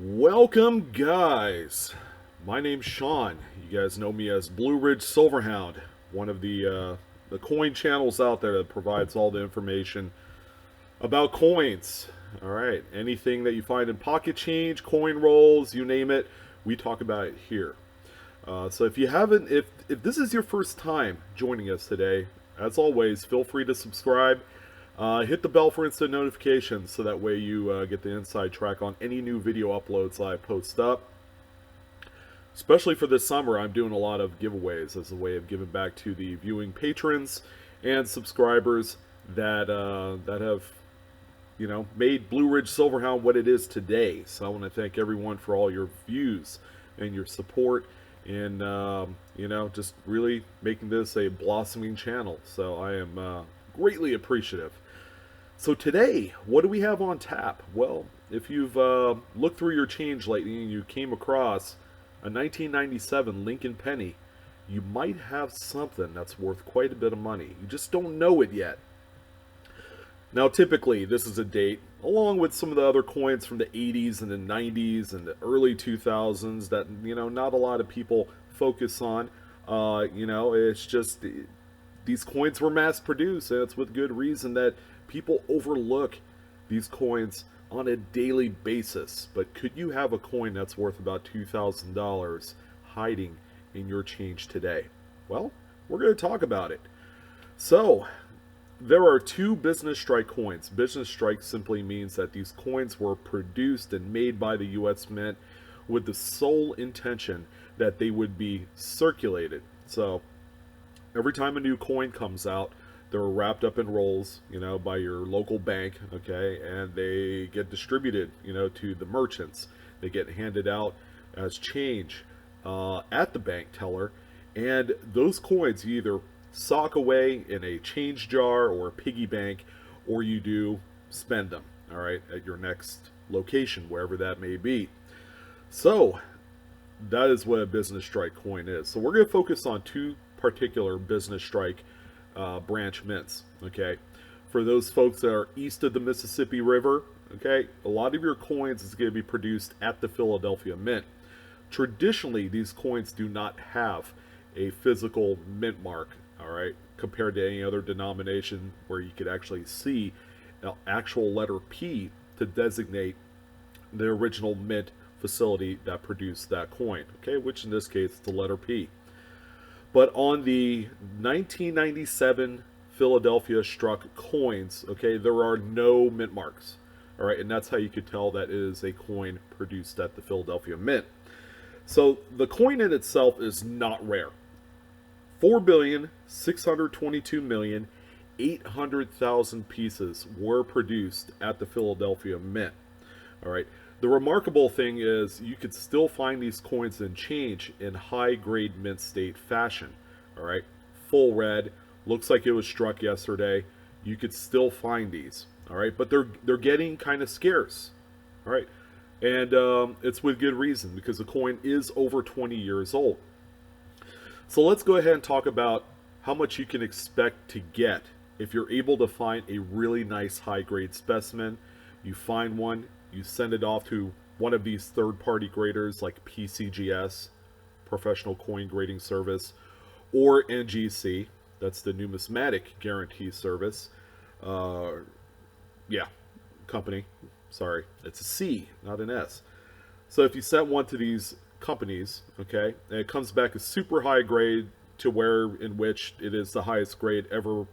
Welcome, guys. My name's Sean. You guys know me as BlueRidgeSilverhound, one of the coin channels out there that provides all the information about coins. All right, anything that you find in pocket change, coin rolls, you name it, we talk about it here. So if you haven't, if this is your first time joining us today, as always, feel free to subscribe. Hit the bell for instant notifications so that way you get the inside track on any new video uploads I post up. Especially for this summer, I'm doing a lot of giveaways as a way of giving back to the viewing patrons and subscribers that have made Blue Ridge Silverhound what it is today. So I want to thank everyone for all your views and your support in just really making this a blossoming channel. So I am greatly appreciative. So today, what do we have on tap? Well, if you've looked through your change lately and you came across a 1997 Lincoln penny, you might have something that's worth quite a bit of money. You just don't know it yet. Now, typically, this is a date, along with some of the other coins from the 80s and the 90s and the early 2000s that, not a lot of people focus on. It's just these coins were mass produced, and it's with good reason that people overlook these coins on a daily basis. But could you have a coin that's worth about $2,000 hiding in your change today? Well, we're going to talk about it. So, there are two business strike coins. Business strike simply means that these coins were produced and made by the U.S. Mint with the sole intention that they would be circulated. So, every time a new coin comes out, they're wrapped up in rolls, by your local bank, okay, and they get distributed, to the merchants. They get handed out as change at the bank teller, and those coins you either sock away in a change jar or a piggy bank, or you do spend them, all right, at your next location, wherever that may be. So that is what a business strike coin is. So we're going to focus on two particular business strike branch mints, okay? For those folks that are east of the Mississippi River, okay, a lot of your coins is going to be produced at the Philadelphia Mint. Traditionally, these coins do not have a physical mint mark, all right, compared to any other denomination where you could actually see an actual letter P to designate the original mint facility that produced that coin, okay, which in this case is the letter P. But on the 1997 Philadelphia struck coins, okay, there are no mint marks. All right, and that's how you could tell that it is a coin produced at the Philadelphia Mint. So the coin in itself is not rare. 4,622,800,000 pieces were produced at the Philadelphia Mint. All right. The remarkable thing is you could still find these coins in change in high-grade mint state fashion. All right, full red, looks like it was struck yesterday. You could still find these. All right, but they're getting kind of scarce. All right, and it's with good reason because the coin is over 20 years old. So let's go ahead and talk about how much you can expect to get if you're able to find a really nice high-grade specimen. You find one. You send it off to one of these third-party graders like PCGS, Professional Coin Grading Service, or NGC, that's the Numismatic Guarantee Service. Company. Sorry, it's a C, not an S. So if you send one to these companies, okay, and it comes back a super high grade to where in which it is the highest grade ever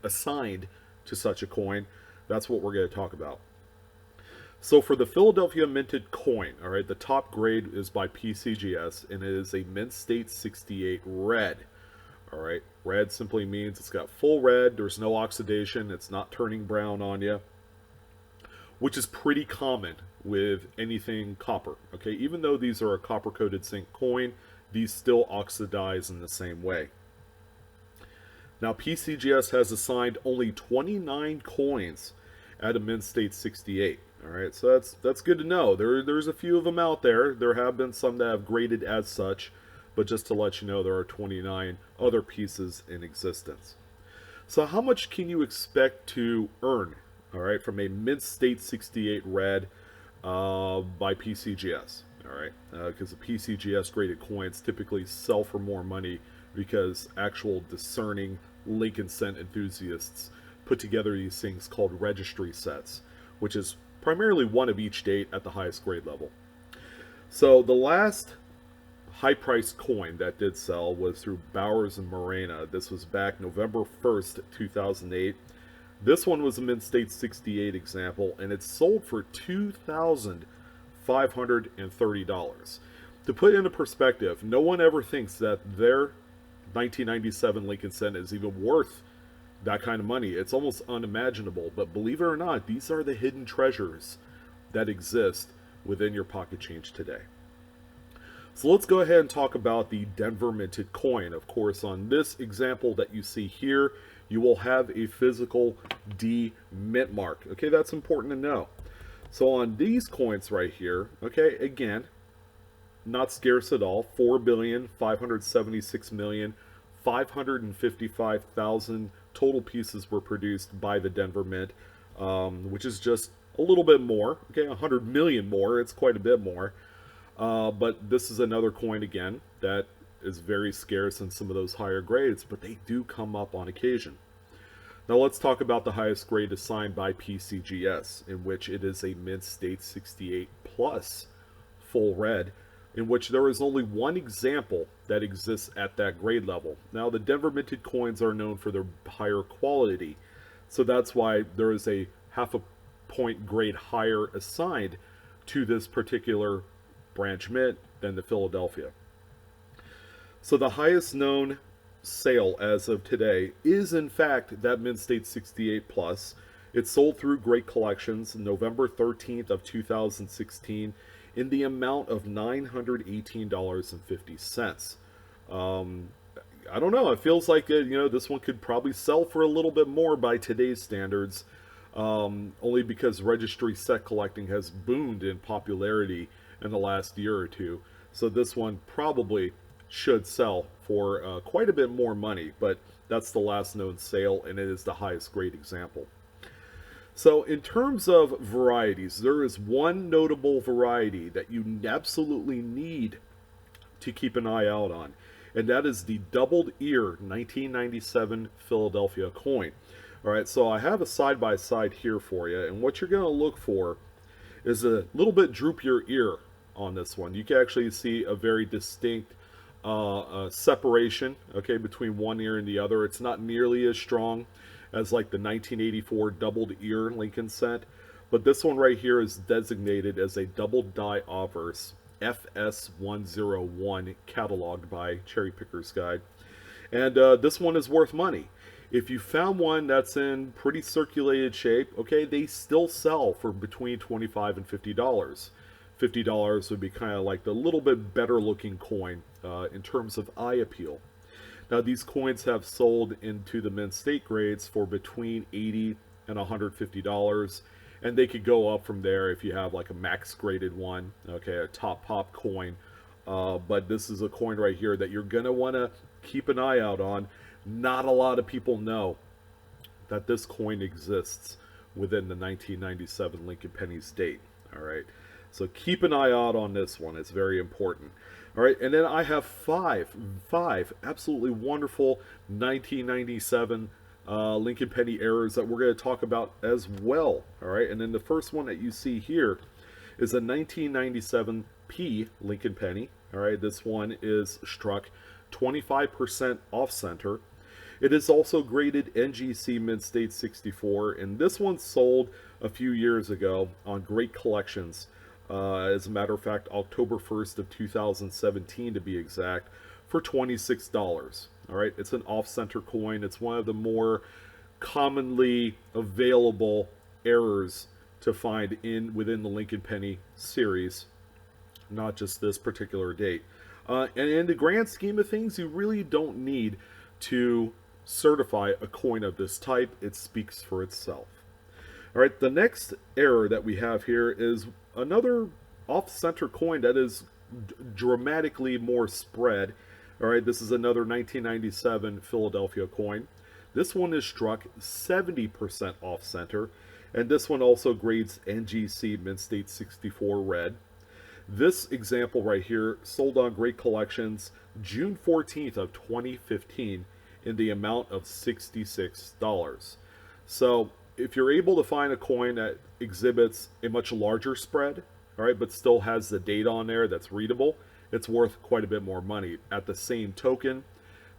assigned to such a coin, that's what we're going to talk about. So for the Philadelphia minted coin, all right, the top grade is by PCGS, and it is a Mint State 68 red. All right, red simply means it's got full red, there's no oxidation, it's not turning brown on you, which is pretty common with anything copper, okay? Even though these are a copper-coated zinc coin, these still oxidize in the same way. Now, PCGS has assigned only 29 coins at a Mint State 68. All right, so that's good to know. There's a few of them out there. There have been some that have graded as such, but just to let you know, there are 29 other pieces in existence. So how much can you expect to earn, all right, from a Mint State 68 red by PCGS. All right, because the PCGS graded coins typically sell for more money because actual discerning Lincoln Cent enthusiasts put together these things called registry sets, which is primarily one of each date at the highest grade level. So the last high-priced coin that did sell was through Bowers and Morena. This was back November 1st, 2008. This one was a Mint State 68 example, and it sold for $2,530. To put into perspective, no one ever thinks that their 1997 Lincoln Cent is even worth that kind of money. It's almost unimaginable, but believe it or not, these are the hidden treasures that exist within your pocket change today. So let's go ahead and talk about the Denver minted coin. Of course, on this example that you see here, you will have a physical D mint mark. Okay, that's important to know. So on these coins right here, okay, again, not scarce at all. 4,576,555,000 total pieces were produced by the Denver Mint, which is just a little bit more. Okay, 100 million more. It's quite a bit more. But this is another coin again that is very scarce in some of those higher grades, but they do come up on occasion. Now let's talk about the highest grade assigned by PCGS, in which it is a Mint State 68 plus full red, in which there is only one example that exists at that grade level. Now the Denver minted coins are known for their higher quality, so that's why there is a half a point grade higher assigned to this particular branch mint than the Philadelphia. So the highest known sale as of today is in fact that Mint State 68 plus. It sold through Great Collections November 13th of 2016 in the amount of $918.50. I don't know, it feels like this one could probably sell for a little bit more by today's standards, only because registry set collecting has boomed in popularity in the last year or two. So this one probably should sell for quite a bit more money, but that's the last known sale, and it is the highest grade example. So in terms of varieties, there is one notable variety that you absolutely need to keep an eye out on, and that is the doubled ear 1997 Philadelphia coin. All right, so I have a side-by-side here for you, and what you're going to look for is a little bit droopier ear on this one. You can actually see a very distinct separation, okay, between one ear and the other. It's not nearly as strong as like the 1984 doubled ear Lincoln Cent, but this one right here is designated as a double die obverse FS101 cataloged by Cherry Picker's Guide, and this one is worth money. If you found one that's in pretty circulated shape, okay, they still sell for between $25 and $50. $50 would be kind of like the little bit better looking coin in terms of eye appeal. Now these coins have sold into the Mint State grades for between $80 and $150, and they could go up from there if you have like a max graded one, okay, a top pop coin. But this is a coin right here that you're going to want to keep an eye out on. Not a lot of people know that this coin exists within the 1997 Lincoln Pennies date. All right, so keep an eye out on this one. It's very important. All right, and then I have five absolutely wonderful 1997 Lincoln Penny errors that we're going to talk about as well. All right, and then the first one that you see here is a 1997 P Lincoln Penny. All right, this one is struck 25% off center. It is also graded NGC Mint State 64, and this one sold a few years ago on Great Collections. As a matter of fact, October 1st of 2017 to be exact, for $26. All right, it's an off-center coin. It's one of the more commonly available errors to find within the Lincoln Penny series, not just this particular date. And in the grand scheme of things, you really don't need to certify a coin of this type. It speaks for itself. All right, the next error that we have here is another off-center coin that is dramatically more spread. All right, this is another 1997 Philadelphia coin. This one is struck 70% off-center, And this one also grades NGC Mint State 64 red. This example right here sold on Great Collections June 14th of 2015 in the amount of $66. So if you're able to find a coin that exhibits a much larger spread, all right, but still has the date on there that's readable, it's worth quite a bit more money. At the same token,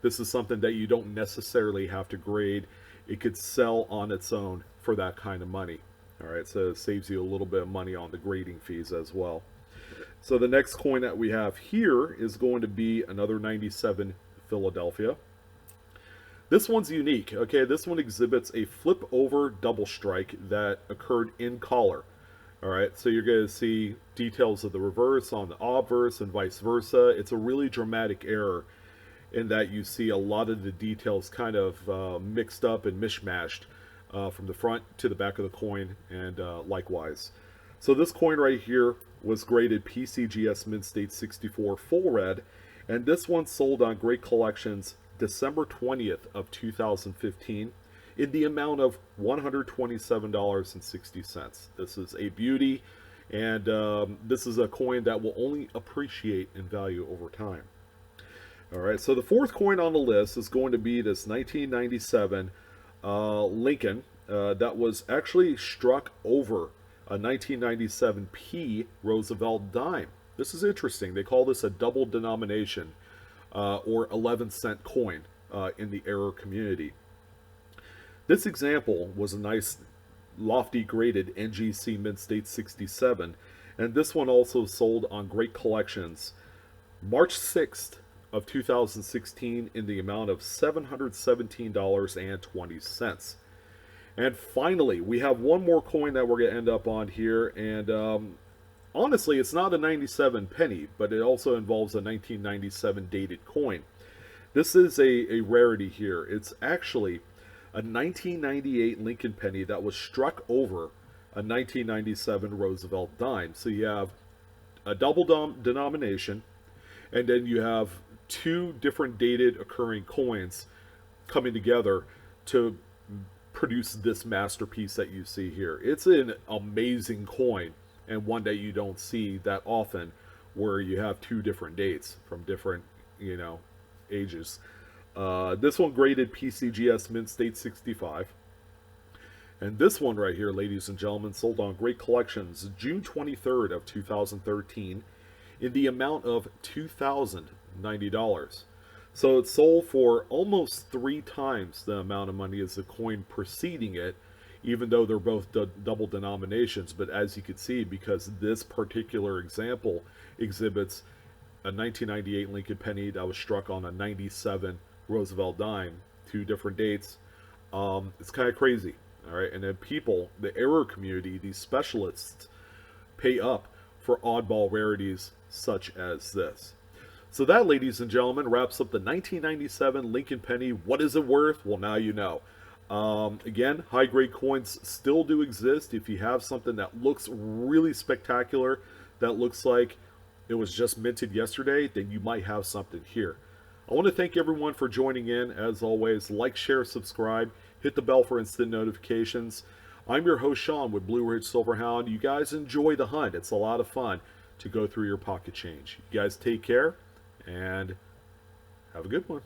this is something that you don't necessarily have to grade. It could sell on its own for that kind of money. All right, so it saves you a little bit of money on the grading fees as well. So the next coin that we have here is going to be another 97 Philadelphia. This one's unique. Okay, this one exhibits a flip over double strike that occurred in collar. All right, so you're going to see details of the reverse on the obverse and vice versa. It's a really dramatic error in that you see a lot of the details kind of mixed up and mishmashed from the front to the back of the coin, and likewise. So this coin right here was graded PCGS Mint State 64 full red, and this one sold on Great Collections December 20th of 2015 in the amount of $127.60. This is a beauty, and this is a coin that will only appreciate in value over time. All right, so the fourth coin on the list is going to be this 1997 Lincoln that was actually struck over a 1997 P Roosevelt dime. This is interesting. They call this a double denomination or 11-cent coin in the error community. This example was a nice lofty graded NGC Mint State 67, and this one also sold on Great Collections March 6th of 2016 in the amount of $717.20. And finally, we have one more coin that we're going to end up on here, and honestly, it's not a 97 penny, but it also involves a 1997 dated coin. This is a rarity here. It's actually a 1998 Lincoln penny that was struck over a 1997 Roosevelt dime. So you have a double denomination, and then you have two different dated occurring coins coming together to produce this masterpiece that you see here. It's an amazing coin, and one that you don't see that often, where you have two different dates from different, ages. This one graded PCGS Mint State 65. And this one right here, ladies and gentlemen, sold on Great Collections June 23rd of 2013 in the amount of $2,090. So it sold for almost 3 times the amount of money as the coin preceding it, even though they're both double denominations. But as you can see, because this particular example exhibits a 1998 Lincoln penny that was struck on a 97 Roosevelt dime, 2 different dates, it's kind of crazy. All right, and then people, the error community, these specialists, pay up for oddball rarities such as this. So that, ladies and gentlemen, wraps up the 1997 Lincoln penny. What is it worth? Well, now you know. Again, high-grade coins still do exist. If you have something that looks really spectacular, that looks like it was just minted yesterday, then you might have something here. I want to thank everyone for joining in. As always, like, share, subscribe, hit the bell for instant notifications. I'm your host, Sean, with BlueRidgeSilverhound. You guys enjoy the hunt. It's a lot of fun to go through your pocket change. You guys take care, and have a good one.